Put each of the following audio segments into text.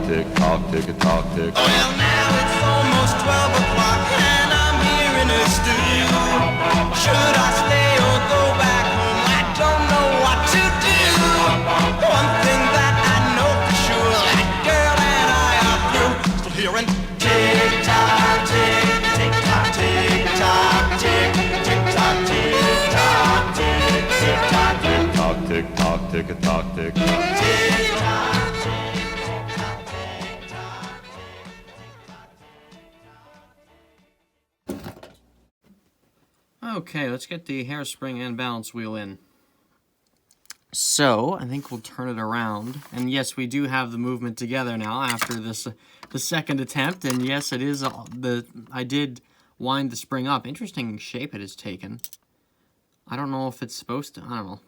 tick. Well, now it's almost 12 o'clock and I'm here in a stew. Should I stay or go back home? I don't know what to do. One thing that I know for sure, that girl and I are through. Still hearing tick-tock, tick, tick-tock, tick-tock, tick, tick-tock, tick-tock, tick, tick-tock, tick-tock, tick-tock, tick-tock, tick-tock, tick-tock. Okay, let's get the hairspring and balance wheel in. So, I think we'll turn it around. And yes, we do have the movement together now after this, the second attempt. And yes, it is I did wind the spring up. Interesting shape it has taken. I don't know if it's supposed to. I don't know.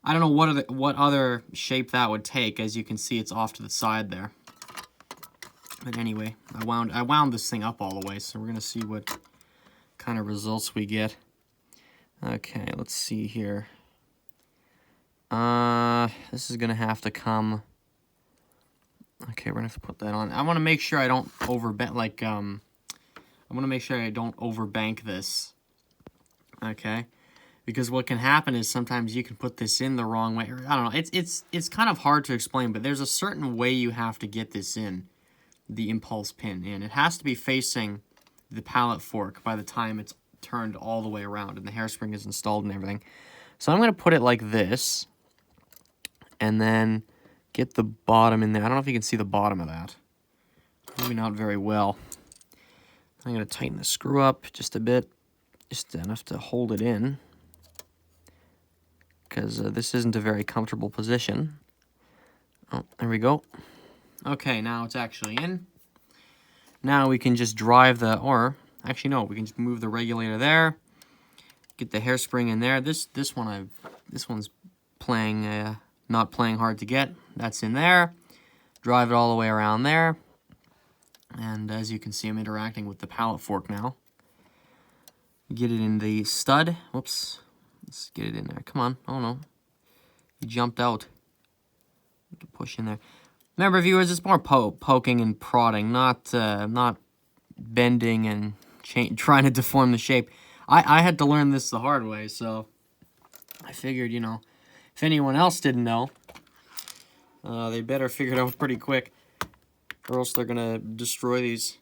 I don't know what other shape that would take. As you can see, it's off to the side there. But anyway, I wound this thing up all the way. So we're gonna see what kind of results we get. Okay, let's see here. This is gonna have to come. Okay, we're gonna have to put that on. I want to make sure I don't overbank. Like, I want to make sure I don't overbank this. Okay, because what can happen is sometimes you can put this in the wrong way. I don't know. It's kind of hard to explain, but there's a certain way you have to get this in, the impulse pin in. It has to be facing the pallet fork by the time it's turned all the way around and the hairspring is installed and everything. So I'm going to put it like this and then get the bottom in there. I don't know if you can see the bottom of that. Maybe not very well. I'm going to tighten the screw up just a bit, just enough to hold it in, because this isn't a very comfortable position. Oh, there we go. Okay, now it's actually in. Now we can just drive the, or actually no, we can just move the regulator there, get the hairspring in there. This one's playing, not playing hard to get. That's in there. Drive it all the way around there. And as you can see, I'm interacting with the pallet fork now. Get it in the stud. Whoops. Let's get it in there. Come on. Oh no. You jumped out. To push in there. Remember, viewers, it's more poking and prodding, not bending and trying to deform the shape. I had to learn this the hard way, so I figured, you know, if anyone else didn't know, they better figure it out pretty quick, or else they're going to destroy these.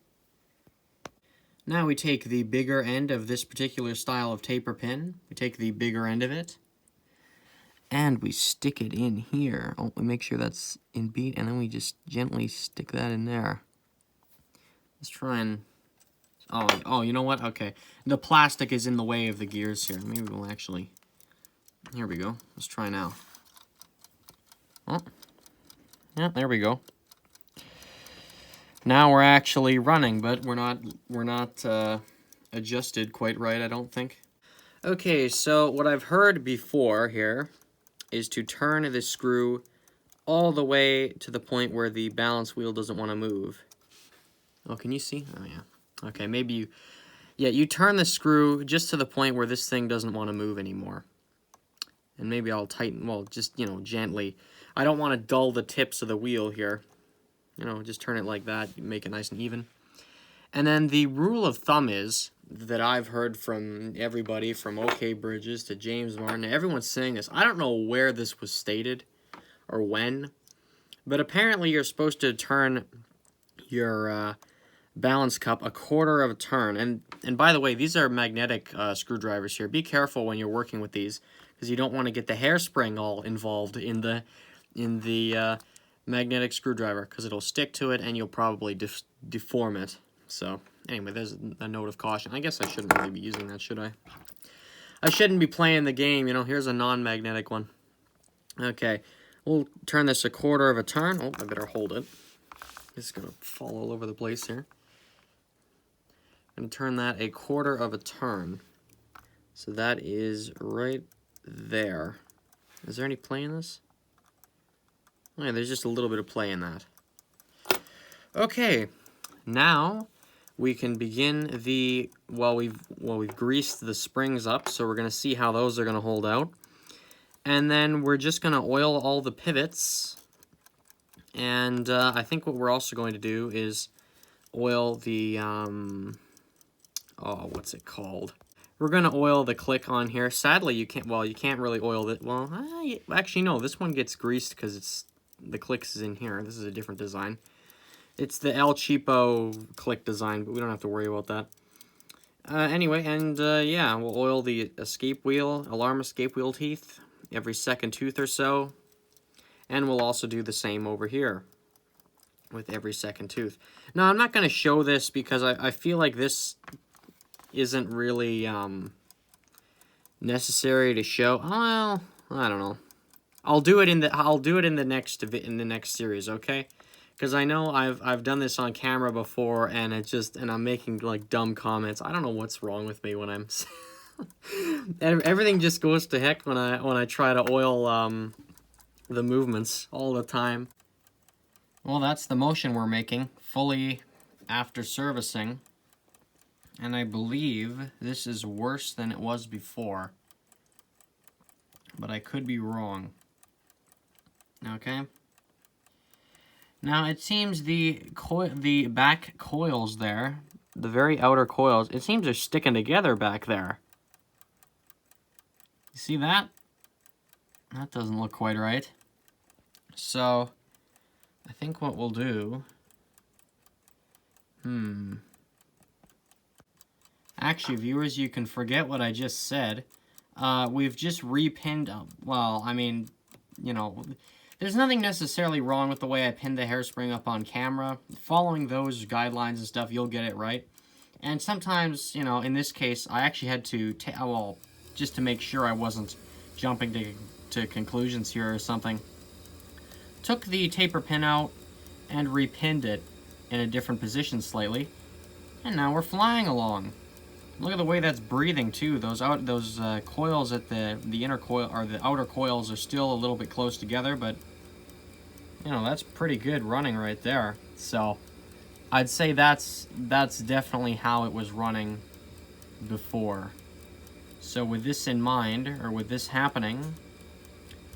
Now we take the bigger end of this particular style of taper pin. We take the bigger end of it, and we stick it in here. Oh, we make sure that's in beat, and then we just gently stick that in there. Let's try and... Oh, you know what? Okay. The plastic is in the way of the gears here. Maybe we'll actually... Here we go. Let's try now. Oh. Yeah, there we go. Now we're actually running, but we're not adjusted quite right, I don't think. Okay, so what I've heard before here is to turn the screw all the way to the point where the balance wheel doesn't want to move. Oh, can you see? Oh, yeah. Okay, maybe you... Yeah, you turn the screw just to the point where this thing doesn't want to move anymore. And maybe I'll tighten, well, just, you know, gently. I don't want to dull the tips of the wheel here. You know, just turn it like that, make it nice and even. And then the rule of thumb is, that I've heard from everybody, from OK Bridges to James Martin, everyone's saying this. I don't know where this was stated or when, but apparently you're supposed to turn your balance cup a quarter of a turn. And by the way, these are magnetic screwdrivers here. Be careful when you're working with these, because you don't want to get the hairspring all involved in the magnetic screwdriver, because it'll stick to it and you'll probably deform it. So anyway, there's a note of caution. I guess I shouldn't really be using that, should I? I shouldn't be playing the game, you know. Here's a non-magnetic one. Okay, we'll turn this a quarter of a turn. Oh, I better hold it. It's going to fall all over the place here. I'm going to turn that a quarter of a turn. So that is right there. Is there any play in this? Oh, yeah, there's just a little bit of play in that. Okay, now we can begin the, well, we've greased the springs up, so we're going to see how those are going to hold out. And then we're just going to oil all the pivots And I think what we're also going to do is oil the, oh, what's it called? We're going to oil the click on here. Sadly, you can't, well, you can't really oil it. Well, actually, no, this one gets greased because the clicks is in here. This is a different design. It's the El Cheapo click design, but we don't have to worry about that. Anyway, and yeah, we'll oil the escape wheel, alarm escape wheel teeth every second tooth or so. And we'll also do the same over here with every second tooth. Now, I'm not going to show this because I feel like this isn't really necessary to show. Well, I don't know. I'll do it in the next series, okay? Because I know I've done this on camera before, and I'm making like dumb comments. I don't know what's wrong with me when I'm everything just goes to heck when I try to oil the movements all the time. Well, that's the motion we're making fully after servicing. And I believe this is worse than it was before. But I could be wrong. Okay. Now, it seems the back coils there, the very outer coils, it seems they're sticking together back there. You see that? That doesn't look quite right. So, I think what we'll do... Actually, viewers, you can forget what I just said. We've just repinned... well, I mean, you know... There's nothing necessarily wrong with the way I pinned the hairspring up on camera. Following those guidelines and stuff, you'll get it right. And sometimes, you know, in this case, I actually had to... well, just to make sure I wasn't jumping to conclusions here or something. Took the taper pin out and repinned it in a different position slightly. And now we're flying along. Look at the way that's breathing too. Those coils at the inner coil or the outer coils are still a little bit close together, but you know, that's pretty good running right there. So I'd say that's definitely how it was running before. So with this in mind, or with this happening,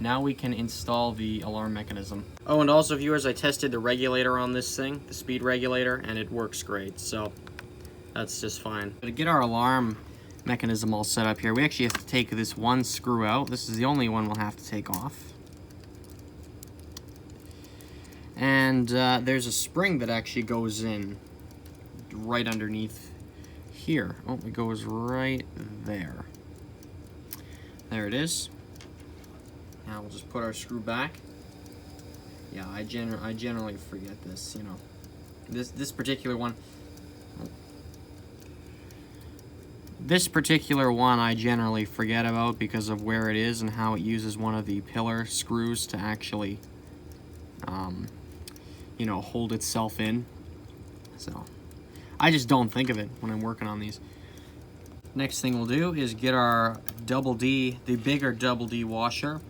now we can install the alarm mechanism. Oh, and also viewers, I tested the regulator on this thing, the speed regulator, and it works great, so that's just fine. But to get our alarm mechanism all set up here, we actually have to take this one screw out. This is the only one we'll have to take off. And there's a spring that actually goes in right underneath here. Oh, it goes right there. There it is. Now we'll just put our screw back. Yeah, I generally forget this, you know. This particular one. This particular one I generally forget about because of where it is and how it uses one of the pillar screws to actually, you know, hold itself in. So, I just don't think of it when I'm working on these. Next thing we'll do is get our double D, the bigger double D washer.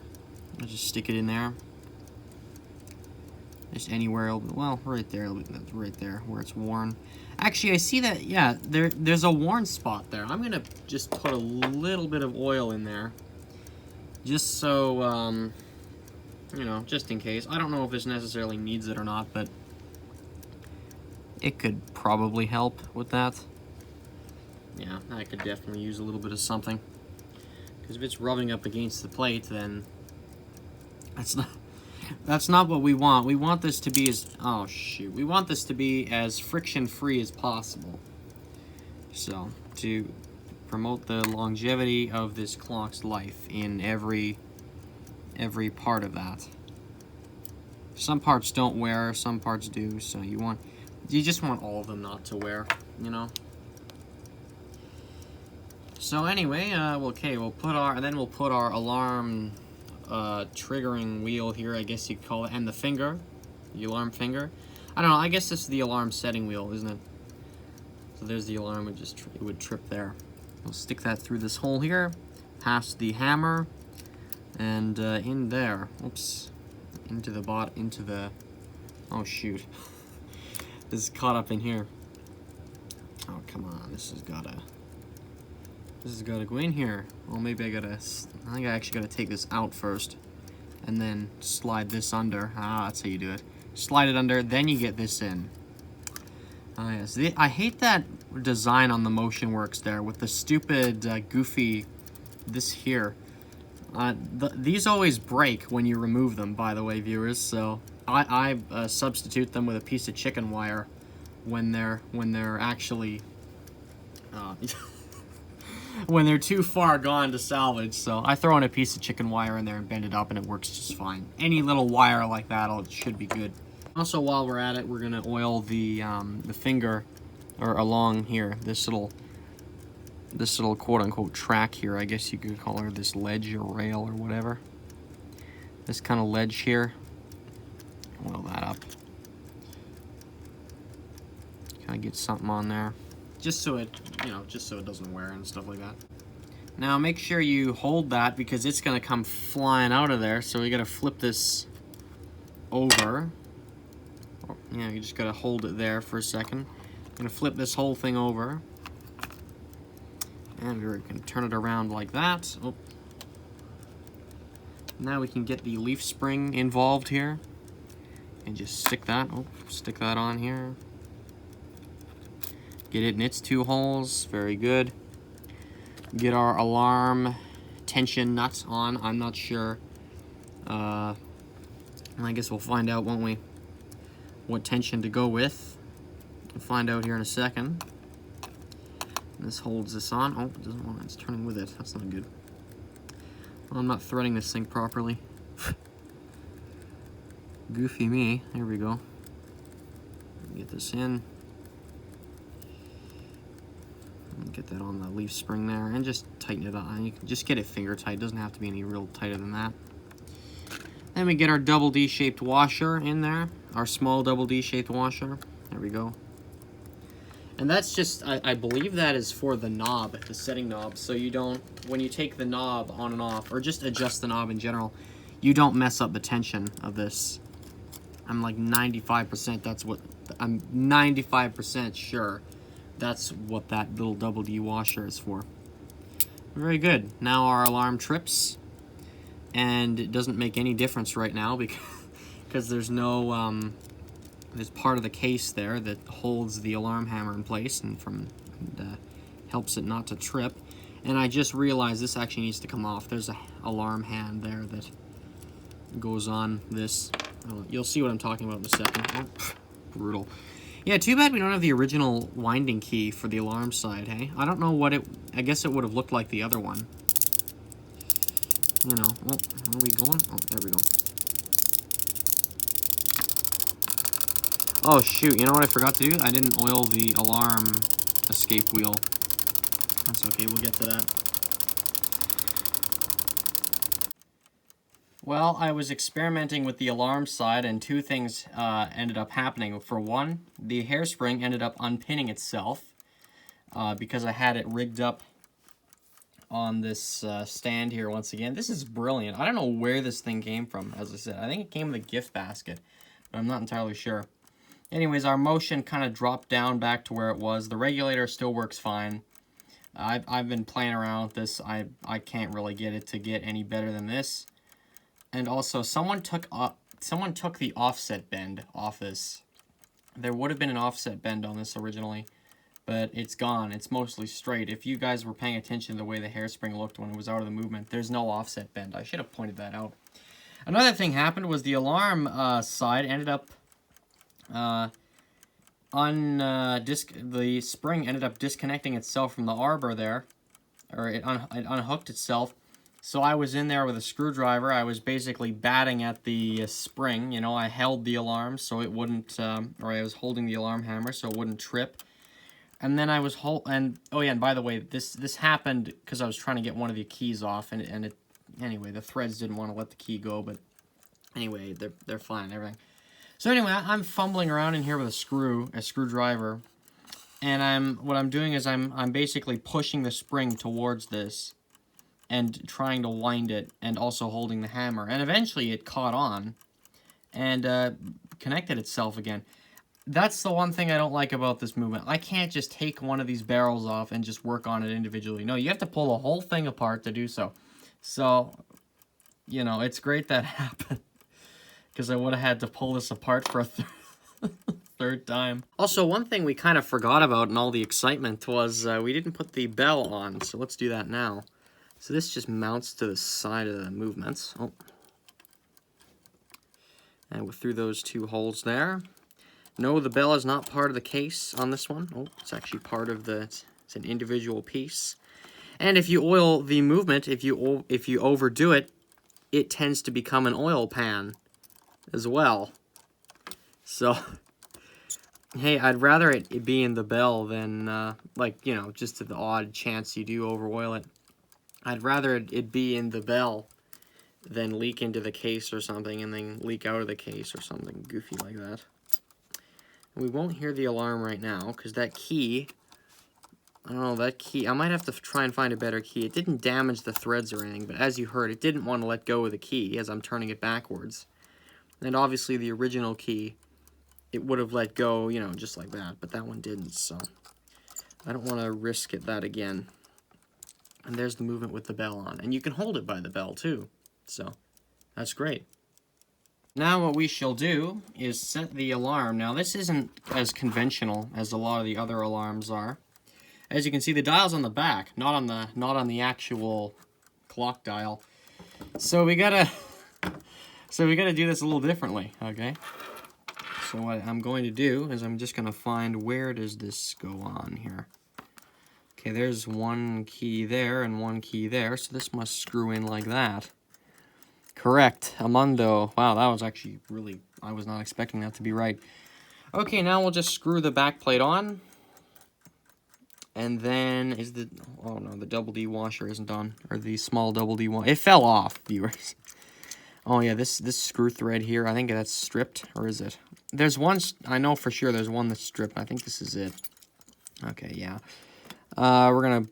I'll just stick it in there. Just anywhere, well, right there, right there where it's worn. Actually, I see that, yeah, there's a worn spot there. I'm gonna just put a little bit of oil in there, just so, you know, just in case. I don't know if this necessarily needs it or not, but it could probably help with that. Yeah, I could definitely use a little bit of something. Because if it's rubbing up against the plate, then that's not what we want. We want this to be as, oh shoot, we want this to be as friction-free as possible. So, to promote the longevity of this clock's life in every part of that. Some parts don't wear, some parts do, so you just want all of them not to wear, you know? So anyway, we'll put our alarm triggering wheel here, I guess you could call it, and the alarm finger. I don't know, I guess this is the alarm setting wheel, isn't it? So there's the alarm, it would trip there. We'll stick that through this hole here, past the hammer, and in there. Oops. Into the, oh shoot. This is caught up in here. Oh, come on, this has gotta go in here. Well, maybe I think I actually gotta take this out first, and then slide this under. Ah, that's how you do it. slide it under, then you get this in. Oh yes, I hate that design on the MotionWorks there with the stupid goofy this here. These always break when you remove them, by the way, viewers, so I substitute them with a piece of chicken wire when they're actually when they're too far gone to salvage. So I throw in a piece of chicken wire in there and bend it up, and it works just fine. Any little wire like that should be good. Also, while we're at it, we're gonna oil the finger, or along here, this little quote-unquote track here, I guess you could call her, this ledge or rail or whatever. This kind of ledge here. Oil that up. Kind of get something on there, just so it, just so it doesn't wear and stuff like that. Now make sure you hold that because it's gonna come flying out of there. So you gotta flip this over. Yeah, you just gotta hold it there for a second. I'm gonna flip this whole thing over. And we can turn it around like that. Oh. Now we can get the leaf spring involved here. And just stick that on here. Get it in its 2 holes, very good. Get our alarm tension nuts on. I'm not sure. I guess we'll find out, won't we? What tension to go with. We'll find out here in a second. This holds this on. Oh, it doesn't want it. It's turning with it. That's not good. Well, I'm not threading this thing properly. Goofy me. There we go. Get this in. Get that on the leaf spring there, and just tighten it on. You can just get it finger tight. It doesn't have to be any real tighter than that. Then we get our double D-shaped washer in there. Our small double D-shaped washer. There we go. And that's just, I believe that is for the knob, the setting knob, so you don't, when you take the knob on and off, or just adjust the knob in general, you don't mess up the tension of this. I'm like 95%, I'm 95% sure that's what that little double D washer is for. Very good. Now our alarm trips, and it doesn't make any difference right now because there's no, there's part of the case there that holds the alarm hammer in place and helps it not to trip. And I just realized this actually needs to come off. There's an alarm hand there that goes on this. You'll see what I'm talking about in a second. Oh, brutal. Yeah, too bad we don't have the original winding key for the alarm side, hey? I don't know what I guess it would have looked like the other one. You know, oh, are we going? Oh, there we go. Oh shoot, you know what I forgot to do? I didn't oil the alarm escape wheel. That's okay, we'll get to that. Well, I was experimenting with the alarm side, and 2 things ended up happening. For one, the hairspring ended up unpinning itself because I had it rigged up on this stand here once again. This is brilliant. I don't know where this thing came from, as I said. I think it came with a gift basket, but I'm not entirely sure. Anyways, our motion kind of dropped down back to where it was. The regulator still works fine. I've been playing around with this. I can't really get it to get any better than this. And also, someone took the offset bend off this. There would have been an offset bend on this originally, but it's gone. It's mostly straight. If you guys were paying attention to the way the hairspring looked when it was out of the movement, there's no offset bend. I should have pointed that out. Another thing happened was the alarm side ended up the spring ended up disconnecting itself from the arbor there, or it unhooked itself. So I was in there with a screwdriver. I was basically batting at the spring. You know, I held the alarm so it wouldn't, or I was holding the alarm hammer so it wouldn't trip. And then I was oh yeah, and by the way, this happened because I was trying to get one of the keys off, anyway, the threads didn't want to let the key go, but anyway, they're fine and everything. So anyway, I'm fumbling around in here with a screwdriver, and what I'm doing is I'm basically pushing the spring towards this and trying to wind it, and also holding the hammer. And eventually it caught on and connected itself again. That's the one thing I don't like about this movement. I can't just take one of these barrels off and just work on it individually. No, you have to pull the whole thing apart to do so. So, you know, it's great that happened. because I would have had to pull this apart for a third time. Also, one thing we kind of forgot about in all the excitement was we didn't put the bell on, so let's do that now. So this just mounts to the side of the movements. Oh. And through those two holes there. No, the bell is not part of the case on this one. Oh, it's actually part of the, it's an individual piece. And if you oil the movement, if you overdo it, it tends to become an oil pan as well. So, hey, I'd rather it be in the bell than, like, you know, just to the odd chance you do over oil it. I'd rather it be in the bell than leak into the case or something and then leak out of the case or something goofy like that. We won't hear the alarm right now because that key, I don't know, that key, I might have to try and find a better key. It didn't damage the threads or anything, but as you heard, it didn't want to let go of the key as I'm turning it backwards. And obviously the original key, it would have let go, you know, just like that, but that one didn't, so I don't want to risk that again. And there's the movement with the bell on. And you can hold it by the bell too, so that's great. Now what we shall do is set the alarm. Now this isn't as conventional as a lot of the other alarms are. As you can see, the dial's on the back, not on the actual clock dial. So we gotta do this a little differently, okay? So what I'm going to do is I'm just gonna find where does this go on here. Okay, there's one key there and one key there, so this must screw in like that. Correct, Amundo. Wow, that was actually really, I was not expecting that to be right. Okay, now we'll just screw the back plate on. And then is the, oh no, the double D washer isn't on, or the small double D washer. It fell off, viewers. Oh yeah, this screw thread here, I think that's stripped, or is it? There's one, I know for sure there's one that's stripped. I think this is it. Okay, yeah. We're gonna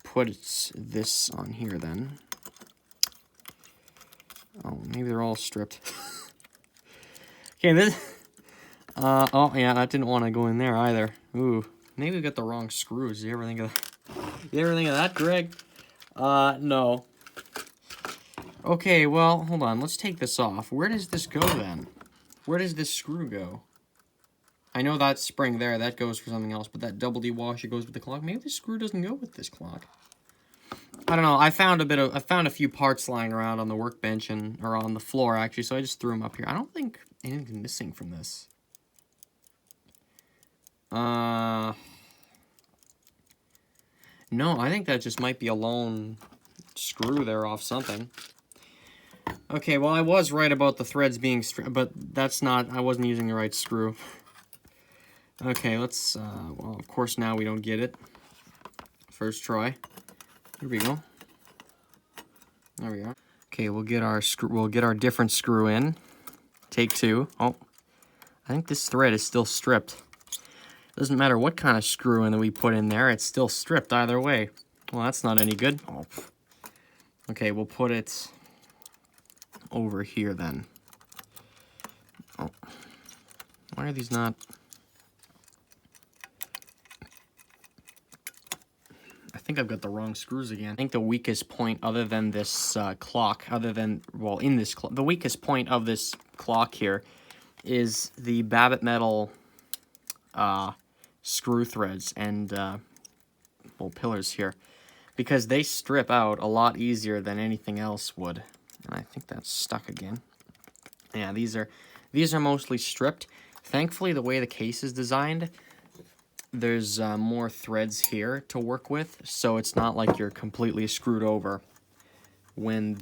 put this on here then. Oh, maybe they're all stripped. Okay, this... oh, yeah, that didn't want to go in there either. Ooh, maybe we got the wrong screws. You ever think of that? You ever think of that, Greg? No. Okay, well, hold on. Let's take this off. Where does this go, then? Where does this screw go? I know that spring there, that goes for something else, but that double D washer goes with the clock. Maybe this screw doesn't go with this clock. I don't know. I found a few parts lying around on the workbench or on the floor actually, so I just threw them up here. I don't think anything's missing from this. No, I think that just might be a lone screw there off something. Okay, well I was right about the threads being but that's not. I wasn't using the right screw. Okay, let's. Well, of course now we don't get it. First try. Here we go. There we are. Okay, we'll get our screw. We'll get our different screw in. Take two. Oh, I think this thread is still stripped. Doesn't matter what kind of screw in that we put in there. It's still stripped either way. Well, that's not any good. Oh. Okay, we'll put it over here then. Oh, why are these not? I think I've got the wrong screws again. I think the weakest point other than this clock, well, in this clock, the weakest point of this clock here is the Babbitt metal screw threads and, well, pillars here. Because they strip out a lot easier than anything else would. And I think that's stuck again. Yeah, these are mostly stripped. Thankfully, the way the case is designed, there's more threads here to work with, so it's not like you're completely screwed over when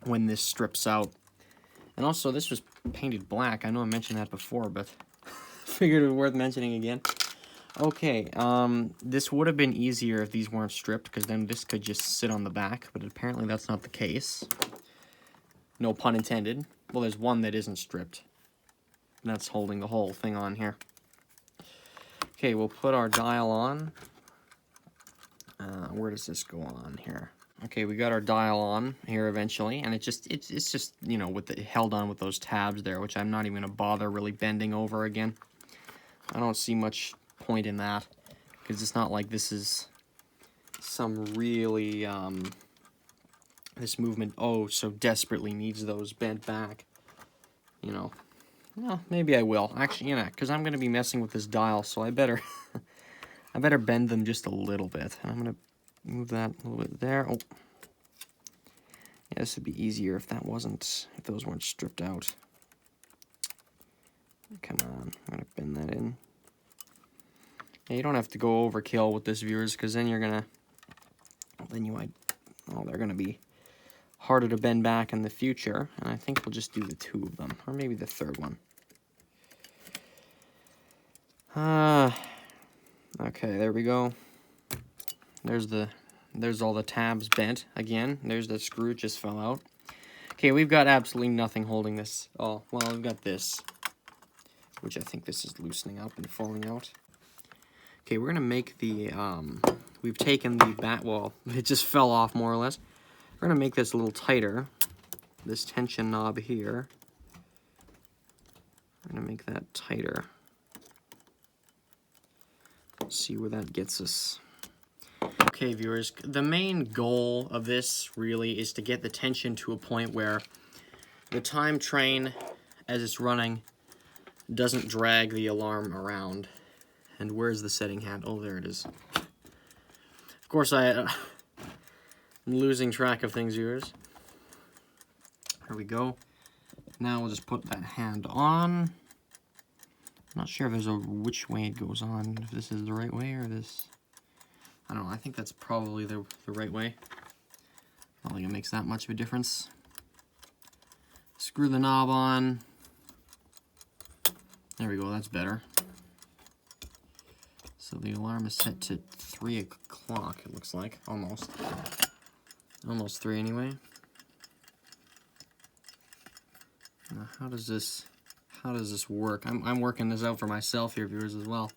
when this strips out. And also, this was painted black. I know I mentioned that before, but figured it was worth mentioning again. Okay, this would have been easier if these weren't stripped, because then this could just sit on the back, but apparently that's not the case. No pun intended. Well, there's one that isn't stripped. That's holding the whole thing on here. Okay, we'll put our dial on. Where does this go on here? Okay, we got our dial on here eventually, and it's just, you know, with the held on with those tabs there, which I'm not even gonna bother really bending over again. I don't see much point in that, because it's not like this is some really this movement, oh, so desperately needs those bent back, you know. Well, maybe I will. Actually, you know, because I'm going to be messing with this dial, so I better I better bend them just a little bit. And I'm going to move that a little bit there. Oh. Yeah, this would be easier if those weren't stripped out. Come on, I'm going to bend that in. Yeah, you don't have to go overkill with this, viewers, because then they're going to be harder to bend back in the future. And I think we'll just do the 2 of them, or maybe the 3rd one. Okay, there we go. There's all the tabs bent again. There's the screw just fell out. Okay, we've got absolutely nothing holding this. Oh, well, we've got this, which I think this is loosening up and falling out. Okay, we're gonna make the we've taken the bat wall. It just fell off more or less. We're gonna make this a little tighter. This tension knob here. We're gonna make that tighter. See where that gets us. Okay, viewers, the main goal of this really is to get the tension to a point where the time train, as it's running, doesn't drag the alarm around. And where's the setting hand? Oh, there it is. Of course, I'm losing track of things, viewers. There we go. Now we'll just put that hand on. I'm not sure if there's which way it goes on, if this is the right way or this. I don't know, I think that's probably the right way. I don't think it makes that much of a difference. Screw the knob on. There we go, that's better. So the alarm is set to 3 o'clock, it looks like, almost. Almost 3 anyway. Now, how does this work? I'm working this out for myself here, viewers, as well.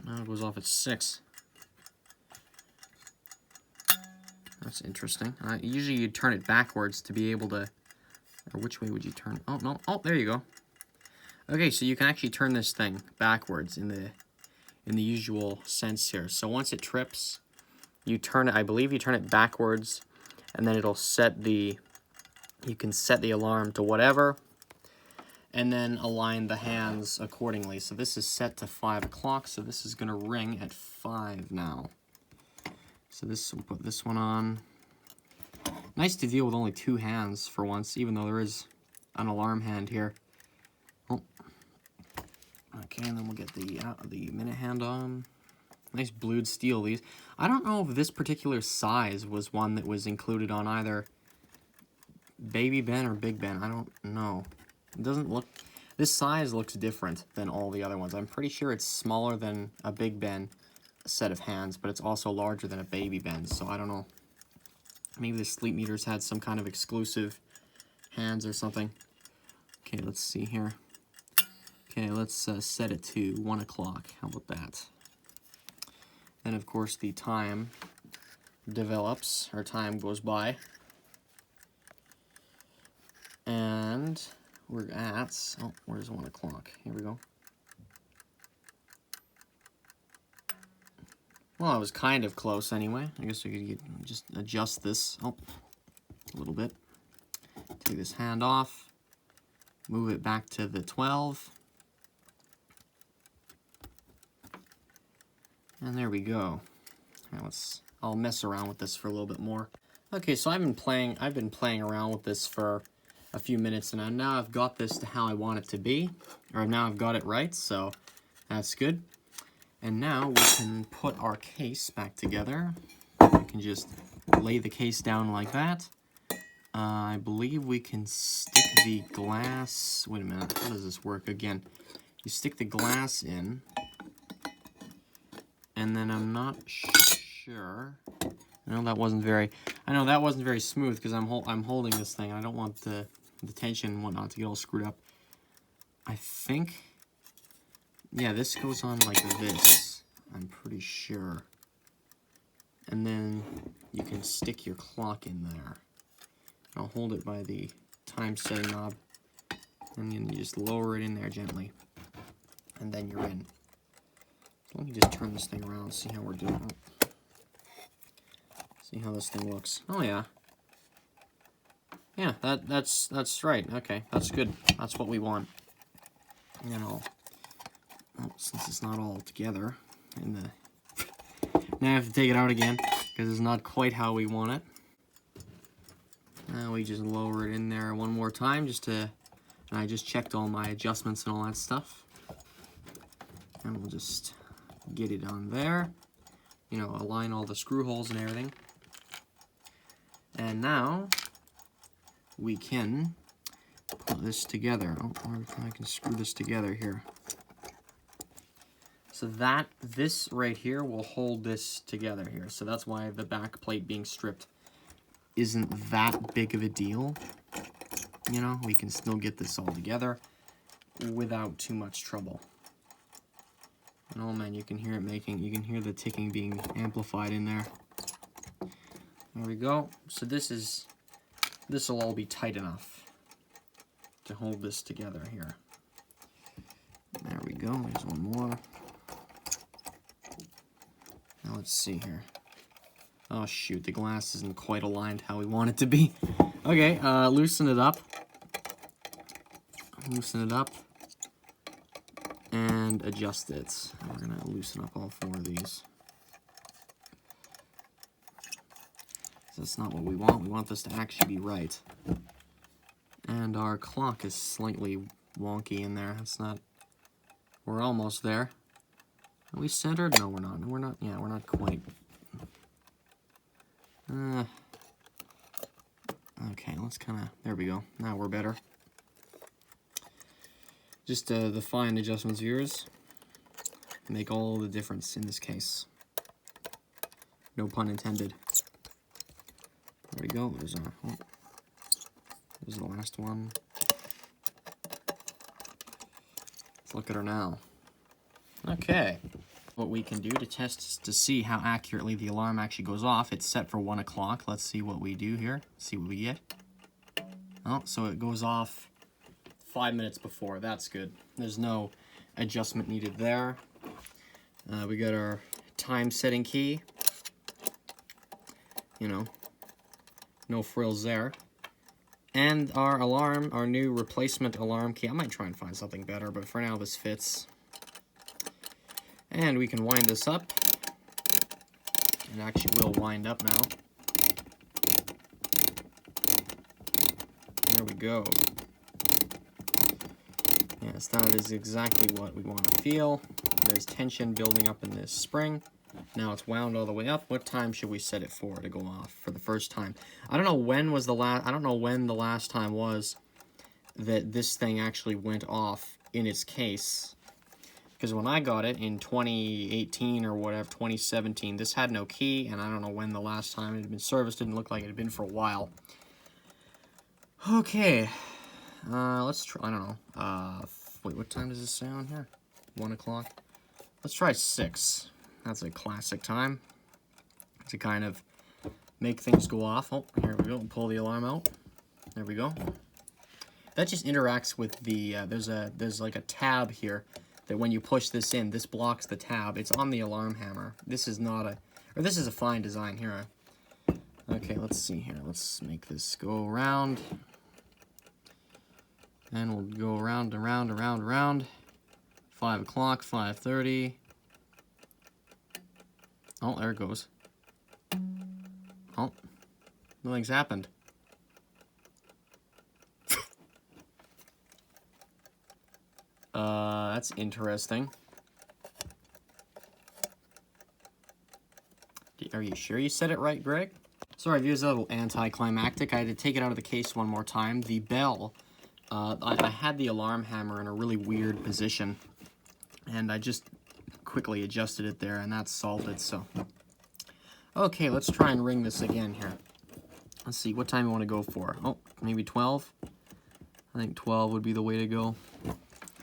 Now it goes off at 6. That's interesting. Usually you'd turn it backwards to be able to, or which way would you turn? Oh, no. Oh, there you go. Okay, so you can actually turn this thing backwards in the usual sense here. So once it trips, you turn it, I believe you turn it backwards, and then it'll set the, you can set the alarm to whatever, and then align the hands accordingly. So this is set to 5 o'clock, so this is going to ring at 5 now. So this, we'll put this one on. Nice to deal with only 2 hands for once, even though there is an alarm hand here. Oh. Okay, and then we'll get the minute hand on. Nice blued steel, these. I don't know if this particular size was one that was included on either Baby Ben or Big Ben. I don't know. It doesn't look... This size looks different than all the other ones. I'm pretty sure it's smaller than a Big Ben set of hands, but it's also larger than a Baby Ben, so I don't know. Maybe the sleep meters had some kind of exclusive hands or something. Okay, let's see here. Okay, let's set it to 1 o'clock. How about that? Then, of course, the time develops, or time goes by. And we're at, oh, where's 1 o'clock? Here we go. Well, I was kind of close anyway. I guess we could just adjust this, oh, a little bit. Take this hand off, move it back to the 12. And there we go. Now I'll mess around with this for a little bit more. Okay, so I've been playing around with this for a few minutes, and now I've got this to how I want it to be, or now I've got it right, so that's good. And now we can put our case back together. We can just lay the case down like that. I believe we can stick the glass, wait a minute, how does this work again? You stick the glass in, and then I'm not sure. I know that wasn't very smooth because I'm holding this thing. I don't want the tension and whatnot to get all screwed up. I think, yeah, this goes on like this. I'm pretty sure. And then you can stick your clock in there. I'll hold it by the time setting knob, and then you just lower it in there gently, and then you're in. Let me just turn this thing around and see how we're doing. See how this thing looks. Oh yeah. Yeah, that's right. Okay, that's good. That's what we want. You know, since it's not all together, and now I have to take it out again because it's not quite how we want it. Now we just lower it in there one more time just to, and I just checked all my adjustments and all that stuff. And we'll just get it on there. You know, align all the screw holes and everything. And now we can put this together. Oh, I can screw this together here. So this right here will hold this together here. So that's why the back plate being stripped isn't that big of a deal. You know, we can still get this all together without too much trouble. And oh man, you can hear it making, you can hear the ticking being amplified in there. There we go. So this will all be tight enough to hold this together here. There we go, there's one more. Now let's see here. Oh shoot, the glass isn't quite aligned how we want it to be. Okay, loosen it up. Loosen it up. And adjust it. We're gonna loosen up all 4 of these. That's not what we want. We want this to actually be right. And our clock is slightly wonky in there. That's not... We're almost there. Are we centered? No, we're not. We're not. Yeah, we're not quite. Okay, let's kind of... There we go. Now we're better. Just the fine adjustments of yours make all the difference in this case. No pun intended. There we go. There's our... Oh, there's the last one. Let's look at her now. Okay. What we can do to test to see how accurately the alarm actually goes off. It's set for 1 o'clock. Let's see what we do here. See what we get. Oh, so it goes off 5 minutes before. That's good. There's no adjustment needed there. We got our time setting key. You know, no frills there. And our alarm, our new replacement alarm key. I might try and find something better, but for now this fits. And we can wind this up. It actually will wind up now. There we go. Yes, that is exactly what we want to feel. There's tension building up in this spring. Now it's wound all the way up. What time should we set it for to go off for the first time? I don't know when was the last. I don't know when the last time was that this thing actually went off in its case. Because when I got it in 2018 or whatever, 2017, this had no key, and I don't know when the last time it had been serviced. Didn't look like it had been for a while. Okay, let's try. I don't know. Wait, what time does this say on here? 1 o'clock. Let's try 6. That's a classic time to kind of make things go off. Oh, here we go. Pull the alarm out. There we go. That just interacts with the. There's like a tab here that when you push this in, this blocks the tab. It's on the alarm hammer. This is not a, or this is a fine design here. Okay, let's see here. Let's make this go around. And we'll go around, around, around, around. 5 o'clock, 5:30. Oh, there it goes. Oh, nothing's happened. That's interesting. Are you sure you said it right, Greg? Sorry, viewers, a little anticlimactic. I had to take it out of the case one more time. The bell, I had the alarm hammer in a really weird position, and I just quickly adjusted it there, and that solved it, so. Okay, let's try and ring this again here. Let's see, what time you want to go for? Oh, maybe 12? I think 12 would be the way to go.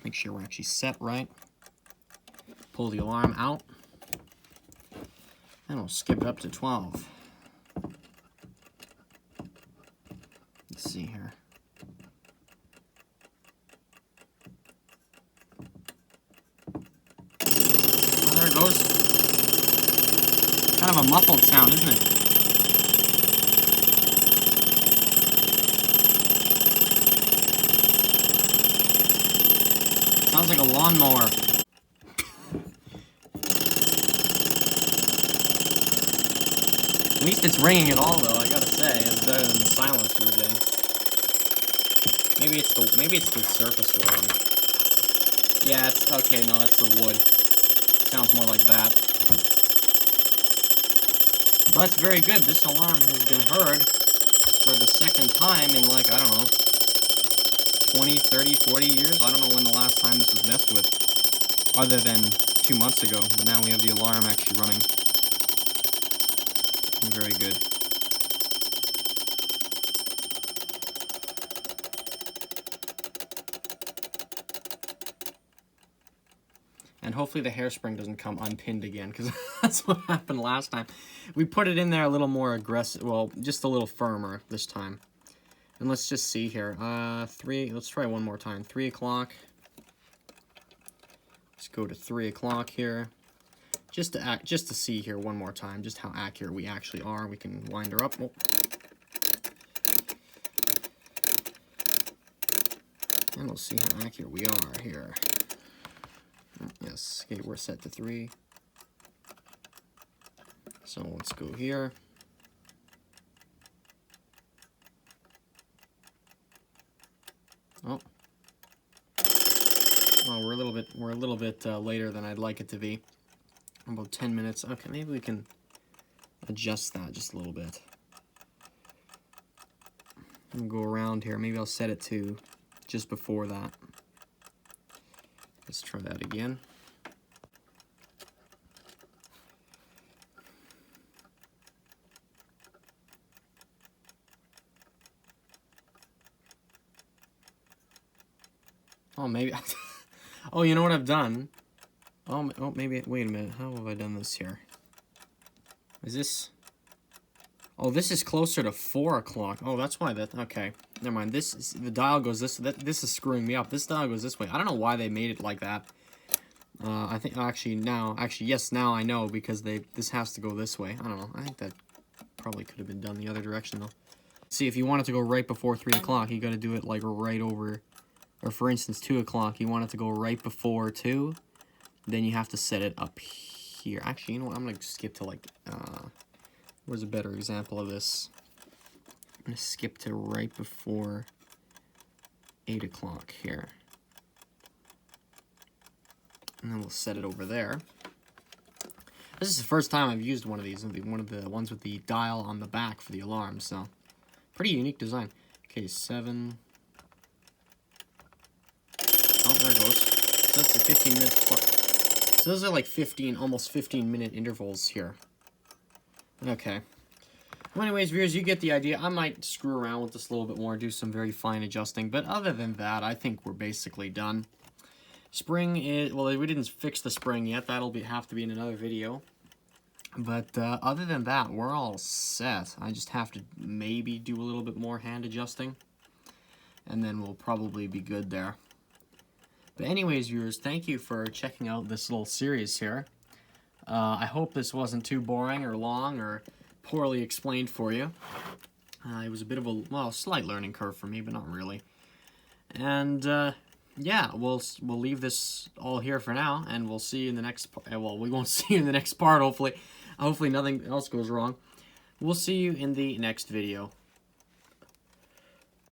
Make sure we're actually set right. Pull the alarm out. And we'll skip it up to 12. Let's see here. Oh, there it goes. Kind of a muffled sound, isn't it? Sounds like a lawnmower. At least it's ringing at all, though. I gotta say, it's better than the silence we were getting. Maybe it's the surface alarm. Yeah, it's okay. No, that's the wood. Sounds more like that. Well, that's very good. This alarm has been heard for the second time in, like, I don't know, 20, 30, 40 years. I don't know when the last time this was messed with, other than 2 months ago. But now we have the alarm actually running. Very good. And hopefully the hairspring doesn't come unpinned again, because that's what happened last time. We put it in there a little more aggressive, well, just a little firmer this time. And let's just see here. Let's try one more time. 3 o'clock. Let's go to 3 o'clock here. Just to see here one more time, just how accurate we actually are. We can wind her up. Oh. And we'll see how accurate we are here. Yes, okay, we're set to 3. So let's go here. Oh. Oh, we're a little bit later than I'd like it to be. About 10 minutes. Okay, maybe we can adjust that just a little bit. I'm gonna go around here. Maybe I'll set it to just before that. Let's try that again. Oh, maybe. Oh, you know what I've done? Oh, maybe. Wait a minute. How have I done this here? Is this? Oh, this is closer to 4 o'clock. Oh, that's why that. Okay, never mind. The dial goes this. This is screwing me up. This dial goes this way. I don't know why they made it like that. I think yes, now I know, because this has to go this way. I don't know. I think that probably could have been done the other direction though. See, if you want it to go right before 3 o'clock, you got to do it like right over, or for instance 2 o'clock. You want it to go right before 2, then you have to set it up here. Actually, you know what? I'm gonna skip to like. Where's a better example of this? I'm gonna skip to right before 8 o'clock here. And then we'll set it over there. This is the first time I've used one of these, one of the ones with the dial on the back for the alarm, so pretty unique design. Okay, 7. Oh, there it goes. So that's a 15 minutes. So those are like almost 15-minute intervals here. Okay. Well, anyways, viewers, you get the idea. I might screw around with this a little bit more, do some very fine adjusting, but other than that, I think we're basically done. Spring is, well, we didn't fix the spring yet. That'll have to be in another video. But other than that, we're all set. I just have to maybe do a little bit more hand adjusting, and then we'll probably be good there. But anyways, viewers, thank you for checking out this little series here. I hope this wasn't too boring or long or poorly explained for you. It was a bit of a, well, slight learning curve for me, but not really. And yeah, we'll leave this all here for now, and we'll see you in the next. Well, we won't see you in the next part. Hopefully nothing else goes wrong. We'll see you in the next video.